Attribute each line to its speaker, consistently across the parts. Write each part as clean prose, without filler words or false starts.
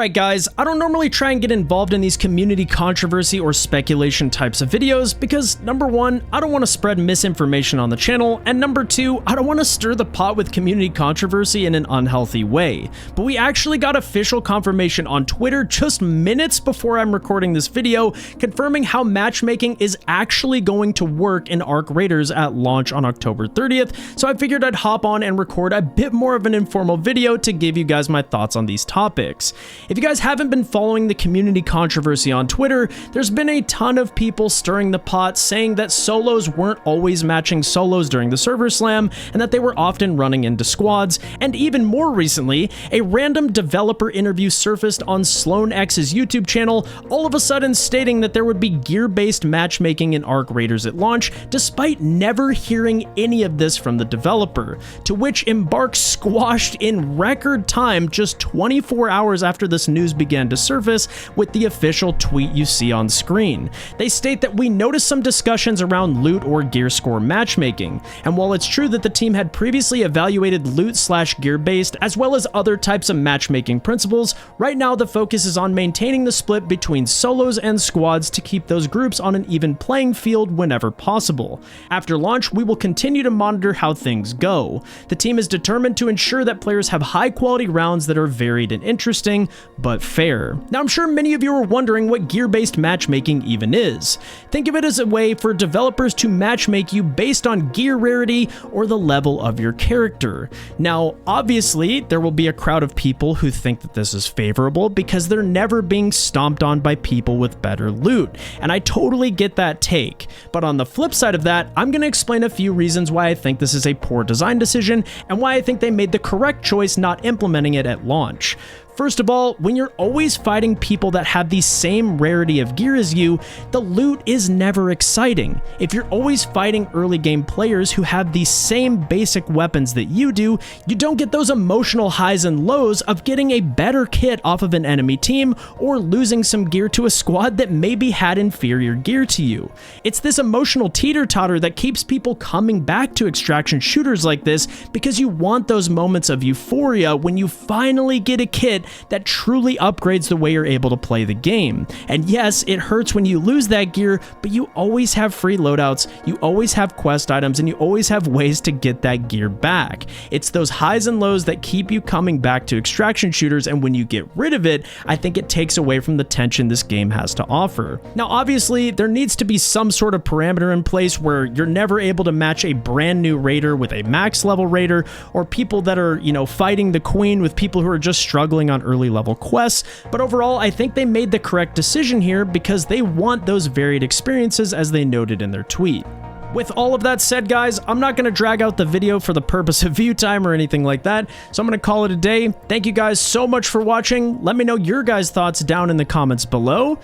Speaker 1: Alright guys, I don't normally try and get involved in these community controversy or speculation types of videos because number one, I don't want to spread misinformation on the channel, and number two, I don't want to stir the pot with community controversy in an unhealthy way. But we actually got official confirmation on Twitter just minutes before I'm recording this video, confirming how matchmaking is actually going to work in Arc Raiders at launch on October 30th, so I figured I'd hop on and record a bit more of an informal video to give you guys my thoughts on these topics. If you guys haven't been following the community controversy on Twitter, there's been a ton of people stirring the pot saying that solos weren't always matching solos during the server slam and that they were often running into squads, and even more recently, a random developer interview surfaced on SloanX's YouTube channel, all of a sudden stating that there would be gear-based matchmaking in Arc Raiders at launch, despite never hearing any of this from the developer, to which Embark squashed in record time just 24 hours after this news began to surface with the official tweet you see on screen. They state that we noticed some discussions around loot or gear score matchmaking, and while it's true that the team had previously evaluated loot/gear based as well as other types of matchmaking principles, right now the focus is on maintaining the split between solos and squads to keep those groups on an even playing field whenever possible. After launch, we will continue to monitor how things go. The team is determined to ensure that players have high quality rounds that are varied and interesting, but fair. Now, I'm sure many of you are wondering what gear-based matchmaking even is. Think of it as a way for developers to matchmake you based on gear rarity or the level of your character. Now, obviously, there will be a crowd of people who think that this is favorable because they're never being stomped on by people with better loot, and I totally get that take. But on the flip side of that, I'm going to explain a few reasons why I think this is a poor design decision and why I think they made the correct choice not implementing it at launch. First of all, when you're always fighting people that have the same rarity of gear as you, the loot is never exciting. If you're always fighting early game players who have the same basic weapons that you do, you don't get those emotional highs and lows of getting a better kit off of an enemy team or losing some gear to a squad that maybe had inferior gear to you. It's this emotional teeter-totter that keeps people coming back to extraction shooters like this because you want those moments of euphoria when you finally get a kit that truly upgrades the way you're able to play the game. And yes, it hurts when you lose that gear, but you always have free loadouts, you always have quest items, and you always have ways to get that gear back. It's those highs and lows that keep you coming back to extraction shooters, and when you get rid of it, I think it takes away from the tension this game has to offer. Now, obviously, there needs to be some sort of parameter in place where you're never able to match a brand new raider with a max level raider, or people that are, fighting the queen with people who are just struggling on early level quests, but overall I think they made the correct decision here because they want those varied experiences as they noted in their tweet. With all of that said, guys, I'm not going to drag out the video for the purpose of view time or anything like that, so I'm going to call it a day. Thank you guys so much for watching. Let me know your guys' thoughts down in the comments below,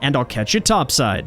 Speaker 1: and I'll catch you topside.